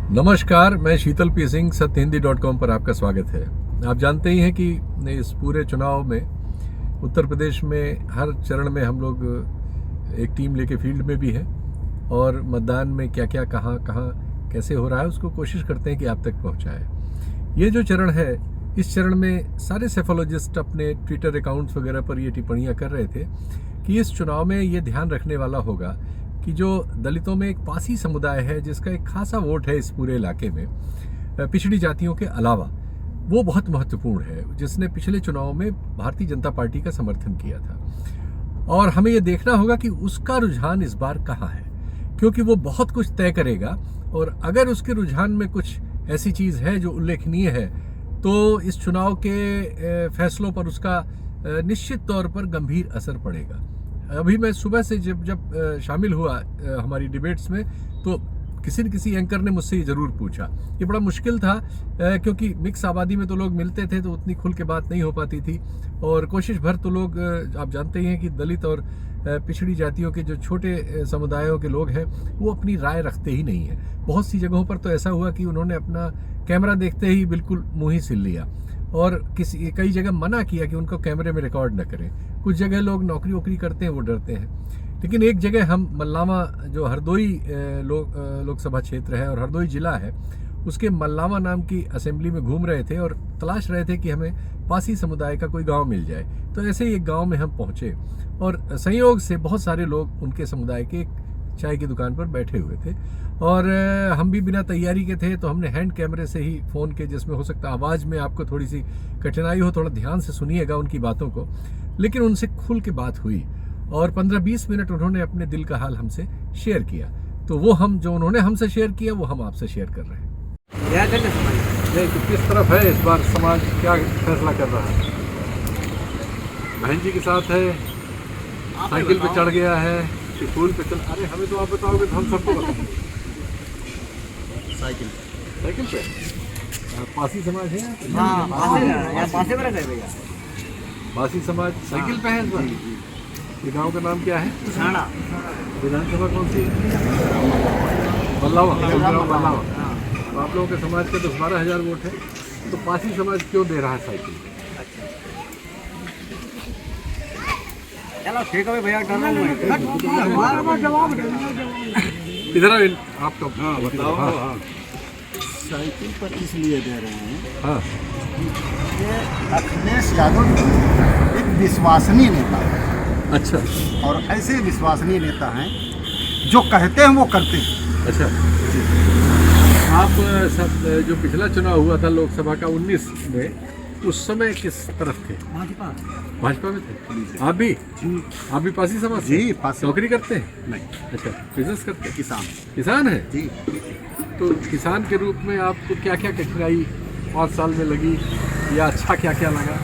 नमस्कार, मैं शीतल पी सिंह सत्यहिंदी.com पर आपका स्वागत है। आप जानते ही हैं कि इस पूरे चुनाव में उत्तर प्रदेश में हर चरण में हम लोग एक टीम लेके फील्ड में भी हैं और मतदान में क्या क्या कहाँ कैसे हो रहा है उसको कोशिश करते हैं कि आप तक पहुँचाए। ये जो चरण है, इस चरण में सारे सेफोलॉजिस्ट अपने ट्विटर अकाउंट्स वगैरह पर ये टिप्पणियाँ कर रहे थे कि इस चुनाव में ये ध्यान रखने वाला होगा कि जो दलितों में एक पासी समुदाय है जिसका एक खासा वोट है इस पूरे इलाके में, पिछड़ी जातियों के अलावा, वो बहुत महत्वपूर्ण है, जिसने पिछले चुनाव में भारतीय जनता पार्टी का समर्थन किया था। और हमें ये देखना होगा कि उसका रुझान इस बार कहाँ है, क्योंकि वो बहुत कुछ तय करेगा। और अगर उसके रुझान में कुछ ऐसी चीज़ है जो उल्लेखनीय है तो इस चुनाव के फैसलों पर उसका निश्चित तौर पर गंभीर असर पड़ेगा। अभी मैं सुबह से जब शामिल हुआ हमारी डिबेट्स में, तो किसी न किसी एंकर ने मुझसे ये ज़रूर पूछा। ये बड़ा मुश्किल था क्योंकि मिक्स आबादी में तो लोग मिलते थे तो उतनी खुल के बात नहीं हो पाती थी, और कोशिश भर तो लोग, आप जानते ही हैं कि दलित और पिछड़ी जातियों के जो छोटे समुदायों के लोग हैं वो अपनी राय रखते ही नहीं हैं। बहुत सी जगहों पर तो ऐसा हुआ कि उन्होंने अपना कैमरा देखते ही बिल्कुल मुँह ही सिल लिया और कई जगह मना किया कि उनको कैमरे में रिकॉर्ड न करें। कुछ जगह लोग नौकरी वोकरी करते हैं, वो डरते हैं। लेकिन एक जगह हम मल्लावा, जो हरदोई लोकसभा क्षेत्र है और हरदोई जिला है, उसके मल्लावा नाम की असेंबली में घूम रहे थे और तलाश रहे थे कि हमें पासी समुदाय का कोई गांव मिल जाए। तो ऐसे ही एक गांव में हम पहुंचे और संयोग से बहुत सारे लोग उनके समुदाय के चाय की दुकान पर बैठे हुए थे और हम भी बिना तैयारी के थे, तो हमने हैंड कैमरे से ही फ़ोन के, जिसमें हो सकता आवाज़ में आपको थोड़ी सी कठिनाई हो, थोड़ा ध्यान से सुनिएगा उनकी बातों को, लेकिन उनसे खुल के बात हुई और 15-20 मिनट उन्होंने अपने दिल का हाल हमसे शेयर किया। तो वो जो उन्होंने हमसे शेयर किया वो हम आपसे शेयर कर रहे हैं। किस तरफ है इस बार समाज, क्या फैसला कर रहा है? बहन जी के साथ है, साइकिल पे चढ़ गया है कि फूल पे चल? अरे हमें तो आप बताओगे तो हम सबको बताएंगे। साइकिल पे पासी समाज है? हाँ, पासे वाला है भैया। पासी समाज साइकिल पे है इस बार। ये गांव का नाम क्या है? विधानसभा कौन सी? बल्लावा। तो आप लोगों के समाज के 10-12 हज़ार वोट है, तो पासी समाज क्यों दे रहा है साइकिल? चलो ठीक है भैया, इधर आप तो बताओ। हाँ। साइकिल पर इसलिए दे रहे हैं, हाँ, कि अखिलेश यादव एक विश्वसनीय नेता है। अच्छा और ऐसे विश्वसनीय नेता हैं जो कहते हैं वो करते हैं। अच्छा। आप सब जो पिछला चुनाव हुआ था लोकसभा का 19 में, उस समय किस तरफ थे? भाजपा में थे। आप भी पासी समाज से? जी, पासी। नौकरी करते हैं? नहीं, अच्छा, बिजनेस करते हैं? किसान है जी। तो किसान के रूप में आपको क्या क्या कठिनाई 5 साल में लगी, या अच्छा क्या क्या लगा?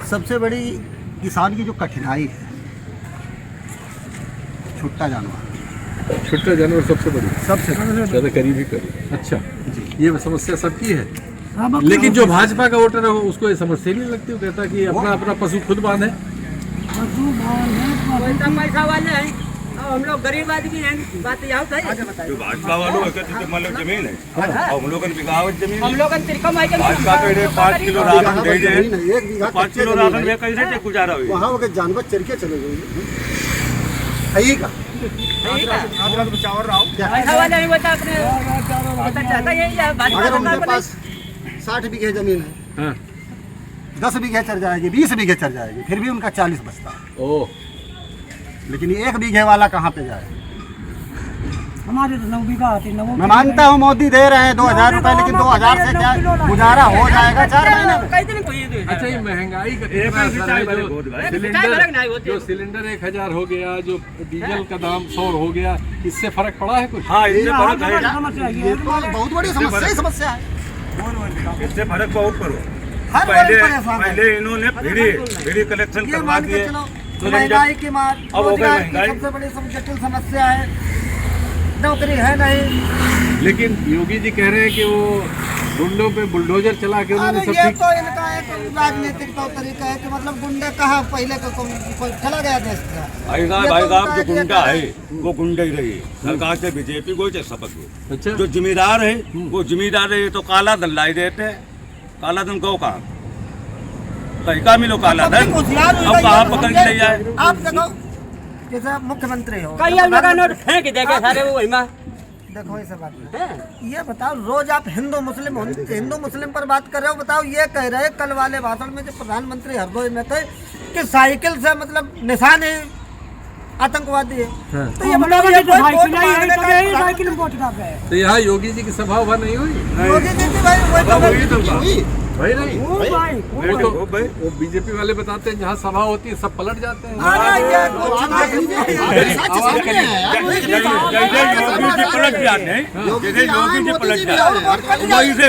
सबसे बड़ी किसान की जो कठिनाई है, छुट्टा जानवर सबसे बड़ी, ज़्यादा करीबी करो। अच्छा, ये समस्या सबकी है, लेकिन जो भाजपा का वोटर है उसको ये समस्या नहीं लगती। वो कहता कि अपना पशु खुद बांधे। पैसा वाले हैं, हम लोग गरीब आदमी हैं। बात यह जो भाजपा वालों मतलब जमीन है, और हम लोग बिगावत जमीन, हम लोग भाजपा पे 5 किलो राशन दे दे, 5 किलो राशन में कैसे गुजारा हुई? वहाँ वो जानवर चल के चले गए। पैसा वाले नहीं बता अपने चाहता यही है। अगर उनके पास 60 बीघे जमीन है, हाँ। 10 बीघे चल जाएगी, 20 बीघे चल जाएगी, फिर भी उनका 40 बचता है। ओह, लेकिन 1 बीघे वाला कहाँ पे जाए? हमारे तो 9 बीघा आती। मैं मानता हूँ मोदी दे रहे हैं 2000 रुपए, लेकिन 2000 से क्या गुजारा हो जाएगा 4 महीने में? अच्छा, ये महंगाई का कितना असर है? जो सिलेंडर 1000 हो गया, जो डीजल का दाम 100 हो गया, इससे फर्क पड़ा है कुछ? हाँ, इससे फर्क है। ये तो बहुत बड़ी समस्या है। इससे फर्क बहुत करो। हर वर्ग परेशान है। पहले इन्होंने फ्री कलेक्शन करवा दिए। महंगाई की मार, अब हो गई रोजगार की महंगाई। सबसे बड़ी जटिल समस्या है, नौकरी है नहीं। लेकिन योगी जी कह रहे हैं कि वो गुंडों पे बुलडोजर चला के उन्होंने सब ये ठीक। तो इनका एक राजनीतिक तौर तरीका है कि मतलब गुंडे कहाँ पहले कोई चला गया देश का। भाई साहब जो गुंडा है वो गुंडा ही रही, सरकार से बीजेपी को चाहे शपथ को। अच्छा जो जिम्मेदार है वो जिम्मेदार है, तो काला धन लाई देते, काला धन को कहाँ कहीं का मिलो काला धन, अब कहाँ पकड़ के ले जाए। आप देखो जैसे मुख्यमंत्री हो, कई अब लगा नोट फेंक देंगे सारे वो वही में। देखो ये बात नहीं। ये बताओ रोज आप हिंदू मुस्लिम पर बात कर रहे हो। बताओ ये कह रहे कल वाले भाषण में जो प्रधानमंत्री हरदोई में थे कि साइकिल से मतलब निशान ही आतंकवादी है। तो ये तो यहाँ योगी जी की सभा उभा नहीं हुई? योगी जी की भाई भाई नहीं वो बीजेपी वाले बताते हैं जहाँ सभा होती है सब पलट जाते हैं। योगी जी पलट जाते, योगी जी पलट जाते, वही से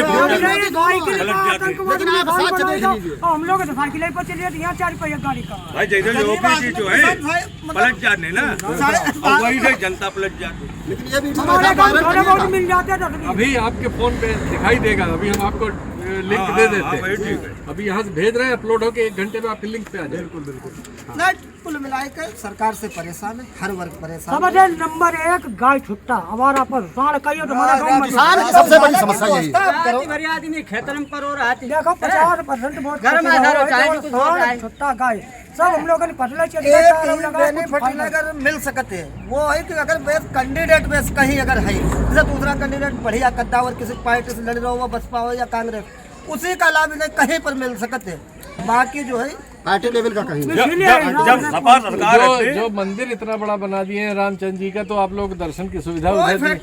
हम लोग तो साइकिल पर चलिए यहाँ 4 पहिया गाड़ी का। भाई जैसे योगी जी जो है पलट जाते ना, वही से जनता पलट जाती। हमारे गाँव थोड़े बहुत मिल जाते हैं। अभी आपके फोन पे दिखाई देगा, अभी हम आपको लिंक दे देते हैं। अभी यहाँ से भेज रहे हैं, अपलोड होके 1 घंटे में आपके लिंक पे आ जाए। बिल्कुल कुल मिलाकर सरकार से परेशान है, हर वर्ग परेशान है। सबसे नंबर 1 गाय छुट्टा हमारा पर साढ़ कहियो तुम्हारा गाँव में सबसे बड़ी समस्या यही है। मेरी आदमी खेतन पर हो रहा है। देखो 50% वोट घर में घर चाहे कुछ हो रहा है। छुट्टा गाय सब हम लोगों ने फसला अगर मिल सकते हैं वो है कि अगर बेस कैंडिडेट बेस कहीं अगर है, जैसे दूसरा कैंडिडेट बढ़िया कद्दावर किसी पार्टी से लड़ रहा हो, बसपा हो या कांग्रेस, उसी का लाभ इन्हें कहीं पर मिल सकते हैं। बाकी जो है पार्टी लेवल का कहीं जब सपा सरकार जो मंदिर इतना बड़ा बना दिए हैं रामचंद्र जी का, तो आप लोग दर्शन की सुविधा उधर दी।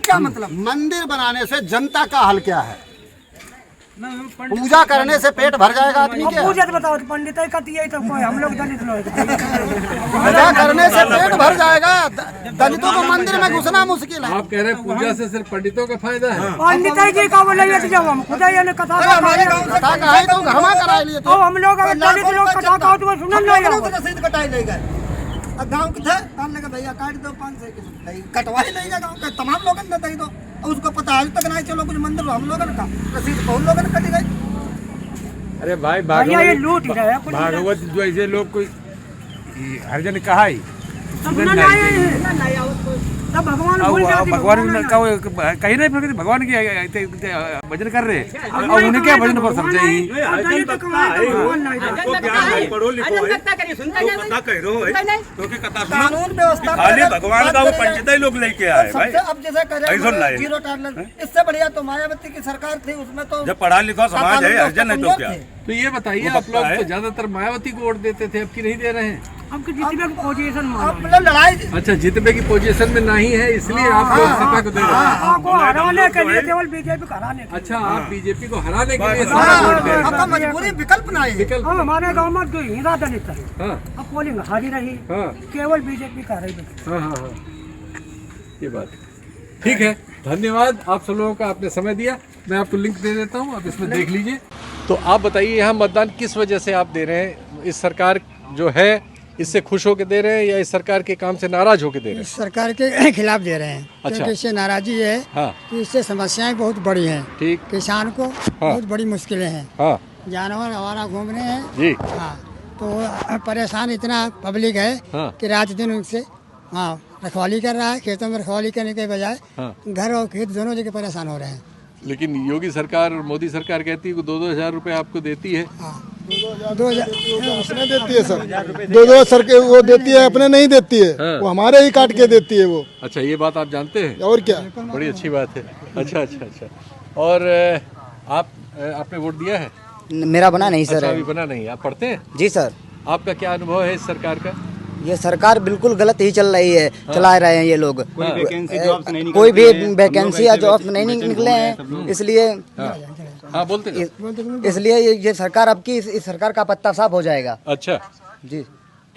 क्या मतलब मंदिर बनाने से जनता का हाल क्या है? पूजा करने से पेट भर जाएगा आदमी के? पूजा तो बताओ पंडित है तो कोई हम लोग दलित लोग पूजा करने से पेट भर जाएगा, दलितों को मंदिर में घुसना मुश्किल है। आप कह रहे हैं पूजा से सिर्फ पंडितों का फायदा है? पंडित जी का बोले जब हम खुदा ने कथा कथा कहाई तो घरमा करा लिए तो हम लोग दलित लोग कथा का तो सुनन नहीं रसीद कटाई ले गए। गाँव के थे कान लगा भैया काट दो 500 की कटवाई नहीं गए। गाँव के तमाम लोगों ने दे दो, उसको पता आज तक नहीं चलो कुछ मंदिर हम लोगों ने का रसीद बहुत लोगों ने कटी गई। अरे भाई भागवत जो ऐसे लोग कोई हर जन कहा ही भगवान भगवान का कहीं नहीं फिर भगवान की भजन कर रहे और उन्हें क्या भजन पर समझे ही पढ़ो लिखो कानून व्यवस्था खाली भगवान का वो पंडित ही लोग लेके आए भाई। अब जैसे जीरो टॉलरेंस, इससे बढ़िया तो मायावती की सरकार थी, उसमें तो जब पढ़ा लिखा समाज है हरिजन है तो क्या। तो ये बताइए आप लोग तो ज्यादातर मायावती को वोट देते थे, अब की नहीं दे रहे हैं? अब जितने की पोजीशन मतलब लड़ाई अच्छा जितने की पोजीशन में नहीं है इसलिए आप लोग सपा को दे रहे हैं? आपको हराने के लिए केवल बीजेपी को हराने। अच्छा आप बीजेपी को हराने के लिए सपा को वोट दे रहे हैं? आपका मजबूरी विकल्प नहीं है। विकल्प हमारे गाँव में जो हिंसा दलित है हाँ अब पोलिंग हारी रही, हाँ केवल बीजेपी का रही। हाँ हाँ हाँ ये बात ठीक है। धन्यवाद आप सब लोगों का, आपने समय दिया। मैं आपको लिंक दे देता हूँ, आप इसमें देख लीजिए। तो आप बताइए यहाँ मतदान किस वजह से आप दे रहे हैं? इस सरकार जो है इससे खुश होकर दे रहे हैं या इस सरकार के काम से नाराज होकर दे रहे हैं? सरकार के खिलाफ दे रहे हैं। अच्छा। क्योंकि इससे नाराजी है हाँ कि इससे समस्याएं बहुत बड़ी हैं। ठीक किसान को बहुत बड़ी मुश्किलें हैं। हाँ जानवर हमारा घूम रहे हैं जी हाँ, तो परेशान इतना पब्लिक है हाँ। कि रात दिन उनसे हाँ रखवाली कर रहा है। खेतों में रखवाली करने के बजाय हाँ। घर और खेत दोनों जगह परेशान हो रहे हैं। लेकिन योगी सरकार और मोदी सरकार कहती है कि 2-2 हज़ार रुपये आपको देती है। हाँ 2000 अपने देती है सर, 2-2 सर के वो देती है, अपने नहीं देती है। हाँ। वो हमारे ही काट के देती है वो। अच्छा ये बात आप जानते हैं? और क्या, बड़ी अच्छी बात है। अच्छा अच्छा अच्छा। और आपने वोट दिया है? मेरा बना नहीं अच्छा सर। अभी बना नहीं। आप पढ़ते हैं? जी सर। आपका क्या अनुभव है इस सरकार का? ये सरकार बिल्कुल गलत ही चल रही है। हाँ। चला रहे हैं ये लोग। कोई भी वैकेंसी या जॉब नहीं निकले हैं, इसलिए हाँ बोलते हैं। इसलिए ये सरकार अब की इस सरकार का पत्ता साफ हो जाएगा। अच्छा जी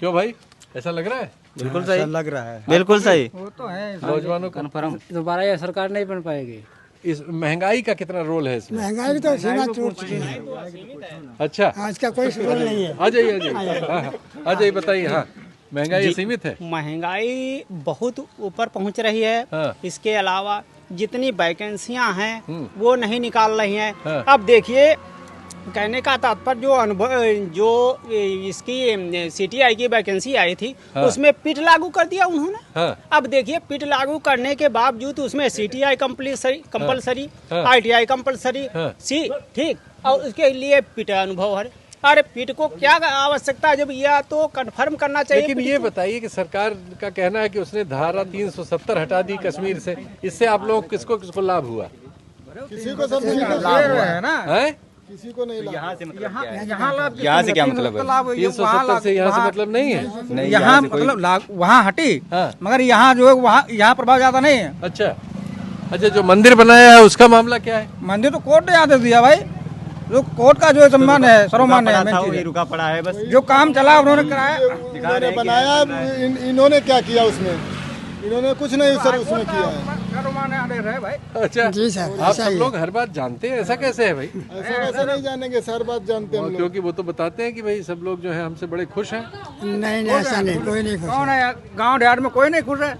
क्यों भाई ऐसा लग रहा है? बिल्कुल सही लग रहा है। बिल्कुल सही। वो तो है नौजवानों का दोबारा ये सरकार नहीं बन पाएगी। इस महंगाई का कितना रोल है इसमें? महंगाई तो सीमा चोट चुकी है। अच्छा आज का कोई रोल नहीं है। आ जाइए आ जाइए। हाँ हाँ आ जाइए बताइए। हाँ महंगाई सीमित है? महंगाई बहुत ऊपर पहुंच रही है। हाँ। इसके अलावा जितनी वैकेंसियां हैं वो नहीं निकाल रही हैं। अब देखिए, कहने का तात्पर्य जो अनुभव जो इसकी सीटीआई की वैकेंसी आई थी उसमें पिट लागू कर दिया उन्होंने। अब देखिए, पिट लागू करने के बावजूद उसमें सीटीआई कंपलसरी, आईटीआई कंपलसरी, सी ठीक, और उसके लिए पिट अनुभव है। अरे पिट को क्या आवश्यकता है, जब यह तो कंफर्म करना चाहिए। लेकिन ये बताइए कि सरकार का कहना है कि उसने धारा 370 हटा दी कश्मीर से, इससे आप लोग किसको किसको लाभ हुआ? किसी को सब लाभ हुआ है ना, किसी को नहीं। यहाँ से मतलब यहाँ से क्या मतलब है? 370 से यहाँ से मतलब नहीं है। यहाँ मतलब वहाँ हटी, मगर यहाँ जो है वहाँ यहाँ प्रभाव ज्यादा नहीं है। अच्छा, जो मंदिर बनाया है उसका मामला क्या है? मंदिर तो कोर्ट ने आदेश दिया भाई, जो कोर्ट का जो सम्मान है, सर्वमान्य है, रुका पड़ा है बस। जो काम चला उन्होंने कराया, इन्होंने बनाया, इन्होंने क्या किया उसमें? इन्होंने कुछ नहीं सर उसमें किया है। भाई। अच्छा जी सर, आप सब लोग हर बात जानते हैं, ऐसा कैसे है भाई? ऐसा कैसे नहीं जानेंगे, हर बात जानते हैं हम लोग। क्योंकि वो तो बताते हैं कि भाई सब लोग जो है हमसे बड़े खुश हैं। नहीं ऐसा नहीं, कोई नहीं खुश कौन है गाँव देहात में? कोई नहीं खुश है।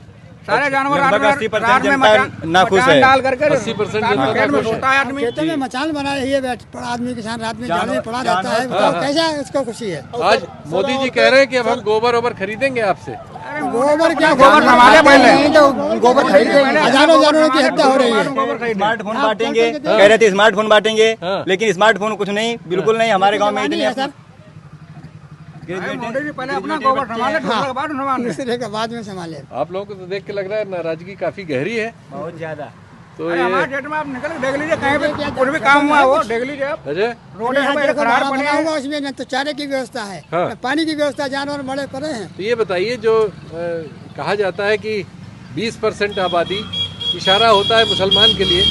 सारे जानवर लगभग 80% जनता नाखुश है। डाल करके 80% जनता नाखुश है। सोता है आदमी। खेतों में मचान बनाए हुए पड़ा आदमी, किसान रात में जाल में पड़ा रहता है, बताओ कैसा उसको खुशी है? आज मोदी जी कह रहे हैं कि अब हम गोबर ओबर खरीदेंगे आपसे। गोबर क्या, गोबर हमारे पहले तो गोबर खरीदेंगे, हजारों जानवरों की हत्या हो रही है। स्मार्टफोन बांटेंगे, कह रहे थे स्मार्टफोन बांटेंगे, लेकिन स्मार्टफोन कुछ नहीं, बिल्कुल नहीं। हमारे गांव में इतने मोदी जी पहले अपना गोबर संभाले, दूसरे के बाद संभाले। दूसरे के बाद में संभाले। आप लोगों को तो देख के लग रहा है नाराजगी काफी गहरी है। बहुत ज्यादा। तो अरे हमारे डेट में आप निकल देख लीजिए, कहीं पे कुछ भी काम हुआ वो देख लीजिए आप। अजय, रोड खराब बने बना हुआ, उसमें न तो चारे की व्यवस्था है, न पानी की व्यवस्था, जानवर बड़े पड़े हैं। तो ये बताइए, जो कहा जाता है कि 20% आबादी इशारा होता है मुसलमान के लिए,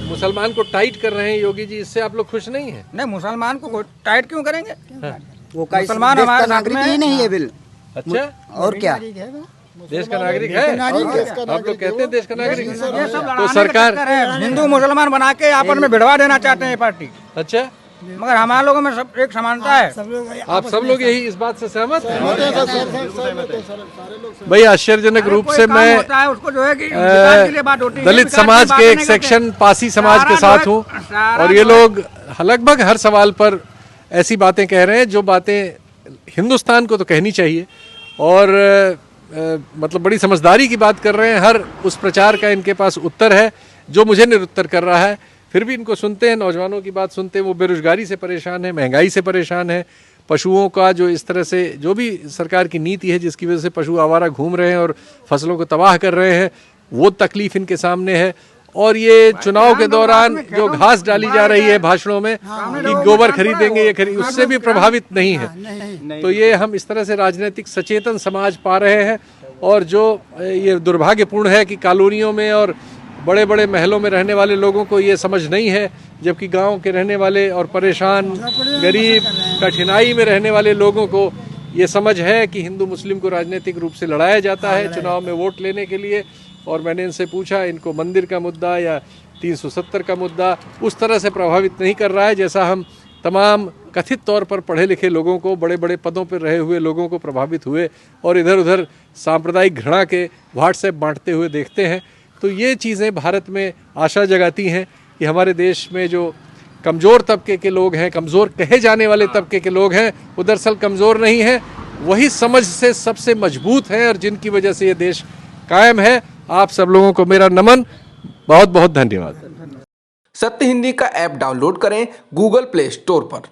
मुसलमान को टाइट कर रहे हैं योगी जी, इससे आप लोग खुश नहीं हैं? नहीं, मुसलमान को टाइट क्यों करेंगे? वो मुसलमान हमारे नागरिक ही नहीं है बिल। अच्छा, और क्या? देश का नागरिक है? आप लोग कहते हैं देश का नागरिक है। ये सब तो सरकार हिंदू मुसलमान बना के आपस में भिड़वा देना चाहते हैं ये पार्टी, अच्छा, मगर हमारे लोगों में सब एक समानता है। आप सब लोग यही इस बात से सहमत हैं? भाई आश्चर्यजनक रूप से मैं उसको जो है कि दलित समाज के एक सेक्शन पासी समाज के साथ हूँ, और ये लोग लगभग हर सवाल पर ऐसी बातें कह रहे हैं जो बातें हिंदुस्तान को तो कहनी चाहिए, और मतलब बड़ी समझदारी की बात कर रहे हैं। हर उस प्रचार का इनके पास उत्तर है जो मुझे निरुत्तर कर रहा है, फिर भी इनको सुनते हैं, नौजवानों की बात सुनते हैं। वो बेरोजगारी से परेशान है, महंगाई से परेशान है, पशुओं का जो इस तरह से जो भी सरकार की नीति है जिसकी वजह से पशु आवारा घूम रहे हैं और फसलों को तबाह कर रहे हैं, वो तकलीफ इनके सामने है। और ये चुनाव के दौरान जो घास डाली जा रही है भाषणों में कि गोबर खरीदेंगे, ये उससे भी प्रभावित नहीं है। तो ये हम इस तरह से राजनीतिक सचेतन समाज पा रहे हैं, और जो ये दुर्भाग्यपूर्ण है कि कॉलोनियों में और बड़े बड़े महलों में रहने वाले लोगों को ये समझ नहीं है, जबकि गांव के रहने वाले और परेशान, गरीब, कठिनाई में रहने वाले लोगों को ये समझ है कि हिंदू मुस्लिम को राजनीतिक रूप से लड़ाया जाता है चुनाव में वोट लेने के लिए। और मैंने इनसे पूछा, इनको मंदिर का मुद्दा या 370 का मुद्दा उस तरह से प्रभावित नहीं कर रहा है जैसा हम तमाम कथित तौर पर पढ़े लिखे लोगों को, बड़े बड़े पदों पर रहे हुए लोगों को प्रभावित हुए और इधर उधर सांप्रदायिक घृणा के व्हाट्सएप बांटते हुए देखते हैं। तो ये चीज़ें भारत में आशा जगाती हैं कि हमारे देश में जो कमज़ोर तबके के लोग हैं, कमज़ोर कहे जाने वाले तबके के लोग हैं, वो दरअसल कमज़ोर नहीं हैं, वही समझ से सबसे मजबूत हैं, और जिनकी वजह से ये देश कायम है। आप सब लोगों को मेरा नमन, बहुत बहुत धन्यवाद। सत्य हिंदी का ऐप डाउनलोड करें गूगल प्ले स्टोर पर।